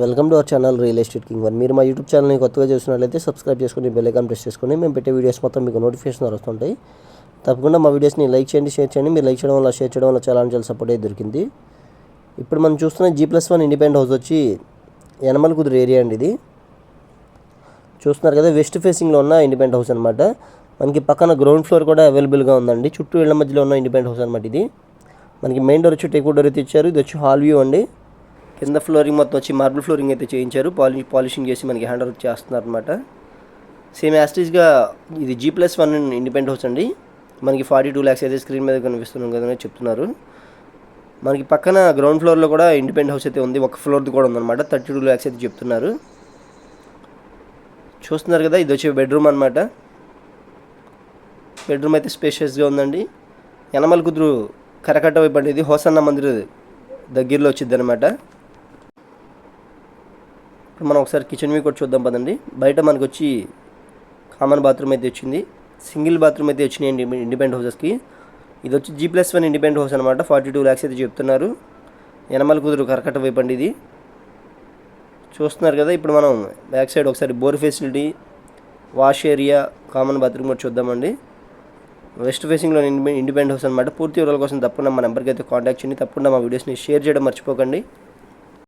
Welcome to our channel real estate king one. మీరు మా YouTube ఛానల్ని కొత్తగా చూసినట్లయితే సబ్స్క్రైబ్ చేసుకుని బెల్ ఐకాన్ ప్రెస్ చేసుకుని మేము పెట్టే వీడియోస్ మొత్తం మీకు నోటిఫికేషన్ వస్తుంటాయి. తప్పకుండా మా వీడియోస్ని లైక్ చేయండి, షేర్ చేయండి. మీరు లైక్ చేయడం వల్ల, షేర్ చేయడం వల్ల చాలా సపోర్ట్ అయితే దొరికింది. ఇప్పుడు మనం చూస్తున్న G+1 ఇండిపెండెంట్ హౌస్ వచ్చి యనమల కుదురు ఏరియా అండి. ఇది చూస్తున్నారు కదా, వెస్ట్ ఫేసింగ్లో ఉన్న ఇండిపెండెంట్ హౌస్ అనమాట. మనకి పక్కన గ్రౌండ్ ఫ్లోర్ కూడా అవైలబుల్గా ఉందండి. చుట్టూ ఇళ్ల మధ్యలో ఉన్న ఇండిపెండెంట్ హౌస్ అనమాట. ఇది మనకి మెయిన్ డోర్ వచ్చి టేక్ డోర్ అయితే ఇచ్చారు. ఇది వచ్చి హాల్ వ్యూ అండి. కింద ఫ్లోరింగ్ మొత్తం వచ్చి మార్బుల్ ఫ్లోరింగ్ అయితే చేయించారు. పాలిషింగ్ చేసి మనకి హ్యాండ్ ఓవర్ చేస్తున్నారు అనమాట. సేమ్ యాస్టీస్గా ఇది G+1 ఇండిపెండెంట్ హౌస్ అండి. మనకి 42 lakhs అయితే స్క్రీన్ మీద కనిపిస్తున్నాం కదా చెప్తున్నారు. మనకి పక్కన గ్రౌండ్ ఫ్లోర్లో కూడా ఇండిపెండెంట్ హౌస్ అయితే ఉంది. ఒక ఫ్లోర్ది కూడా ఉందన్నమాట. 32 lakhs అయితే చెప్తున్నారు. చూస్తున్నారు కదా, ఇది వచ్చి బెడ్రూమ్ అనమాట. బెడ్రూమ్ అయితే స్పేషియస్గా ఉందండి. యనమల కుదురు కరకట్ట వైపు అండి. ఇది హోసన్న మందిర్ దగ్గరలో వచ్చింది అనమాట. ఇప్పుడు మనం ఒకసారి కిచెన్ వ్యూ కూడా చూద్దాం పదండి. బయట మనకు వచ్చి కామన్ బాత్రూమ్ అయితే వచ్చింది. సింగిల్ బాత్రూమ్ అయితే వచ్చినాయి ఇండిపెండెంట్ హౌసెస్కి. ఇది వచ్చి G+1 ఇండిపెండెంట్ హౌస్ అనమాట. 42 lakhs అయితే చెప్తున్నారు. యనమల కుదురు కరకట్ట వైపు అండి. ఇది చూస్తున్నారు కదా. ఇప్పుడు మనం బ్యాక్ సైడ్ ఒకసారి bore facility, wash area, common bathroom కూడా చూద్దామండి. వెస్ట్ ఫేసింగ్లో ఇండిపెండెంట్ హౌస్ అనమాట. పూర్తి వివరాల కోసం తప్పకుండా మా నెంబర్కి అయితే కాంటాక్ట్ చేయండి. తప్పకుండా మా వీడియోస్ని షేర్ చేయడం మర్చిపోకండి.